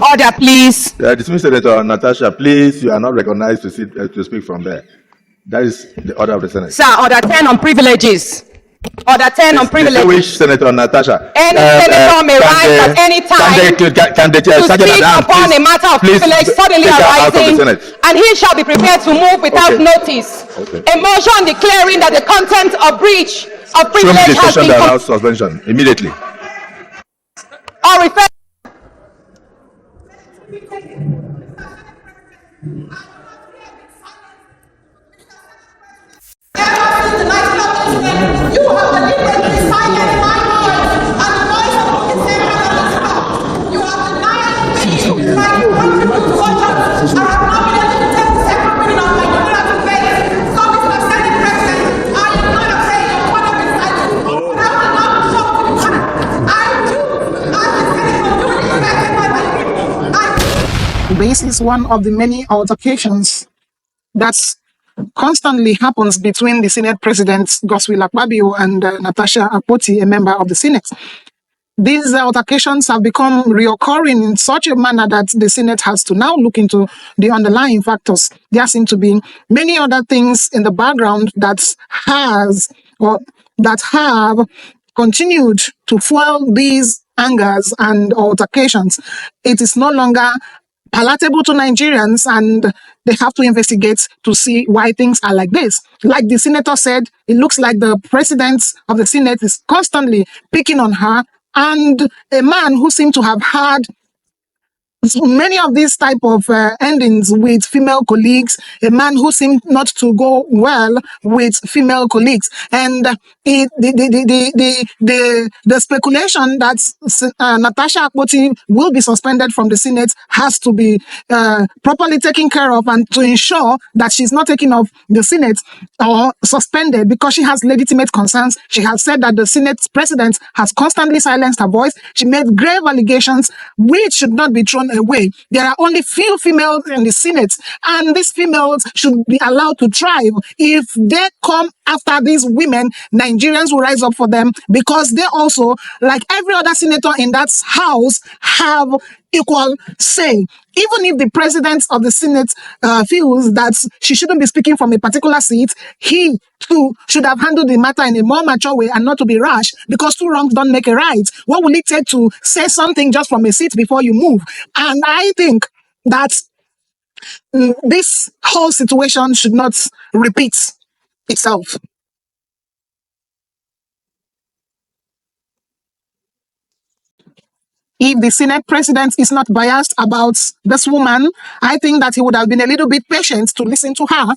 Order, please. Dismissed Senator Natasha, please, you are not recognized to speak from there. That is the order of the Senate. Sir, order 10 on privileges. Order 10 on privileges. Distinguished Senator Natasha. Any senator may rise at any time to speak upon a matter of privilege suddenly arising, and he shall be prepared to move without notice. A motion declaring that the content of breach of privilege has been suspension immediately. Or refer. This is one of the many altercations that constantly happens between the Senate President, Godswill Apkabio, and Natatia Apoti, a member of the Senate. These altercations have become reoccurring in such a manner that the Senate has to now look into the underlying factors. There seem to be many other things in the background that have continued to fuel these angers and altercations. It is no longer palatable to Nigerians, and they have to investigate to see why things are like this. Like the senator said, it looks like the president of the Senate is constantly picking on her, and a man who seemed to have had many of these type of endings with female colleagues, a man who seemed not to go well with female colleagues, and the speculation that Natasha Apoti will be suspended from the Senate has to be properly taken care of, and to ensure that she's not taken off the Senate or suspended because she has legitimate concerns. She has said that the Senate president has constantly silenced her voice. She made grave allegations which should not be thrown away. There are only few females in the Senate, and these females should be allowed to thrive. If they come after these women, Nigerians will rise up for them, because they also, like every other senator in that house, have equal say. Even if the president of the Senate feels that she shouldn't be speaking from a particular seat, he too should have handled the matter in a more mature way and not to be rash, because two wrongs don't make a right. What will it take to say something just from a seat before you move? And I think that this whole situation should not repeat itself. If the Senate president is not biased about this woman, I think that he would have been a little bit patient to listen to her.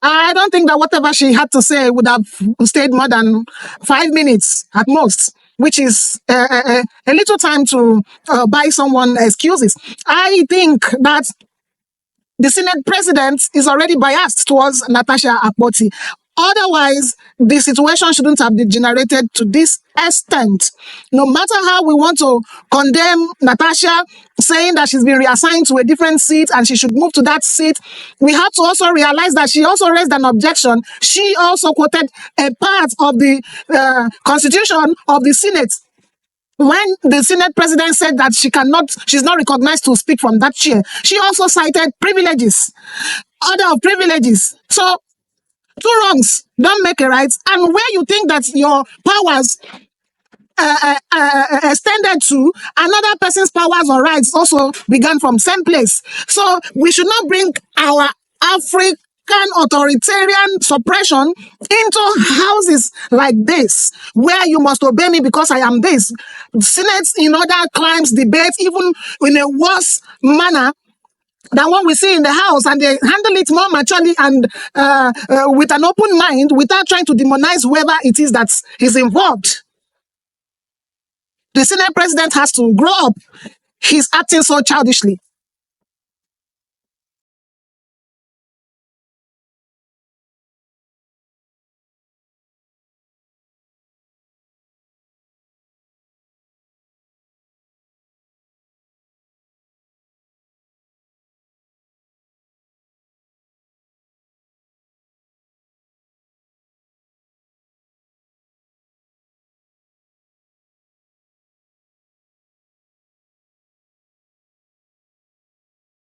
I don't think that whatever she had to say would have stayed more than 5 minutes at most, which is a little time to buy someone excuses. I think that the Senate president is already biased towards Natatia Apoti. Otherwise, the situation shouldn't have degenerated to this extent. No matter how we want to condemn Natasha, saying that she's been reassigned to a different seat and she should move to that seat, we have to also realize that she also raised an objection. She also quoted a part of the constitution of the Senate. When the Senate president said that she's not recognized to speak from that chair, she also cited privileges, order of privileges. So, two wrongs don't make a right. And where you think that your powers extended to, another person's powers or rights also began from same place. So we should not bring our African authoritarian suppression into houses like this, where you must obey me because I am this. Senate in other crimes debate even in a worse manner than what we see in the house, and they handle it more maturely and with an open mind, without trying to demonize whoever it is that is involved. The Senate president has to grow up. He's acting so childishly.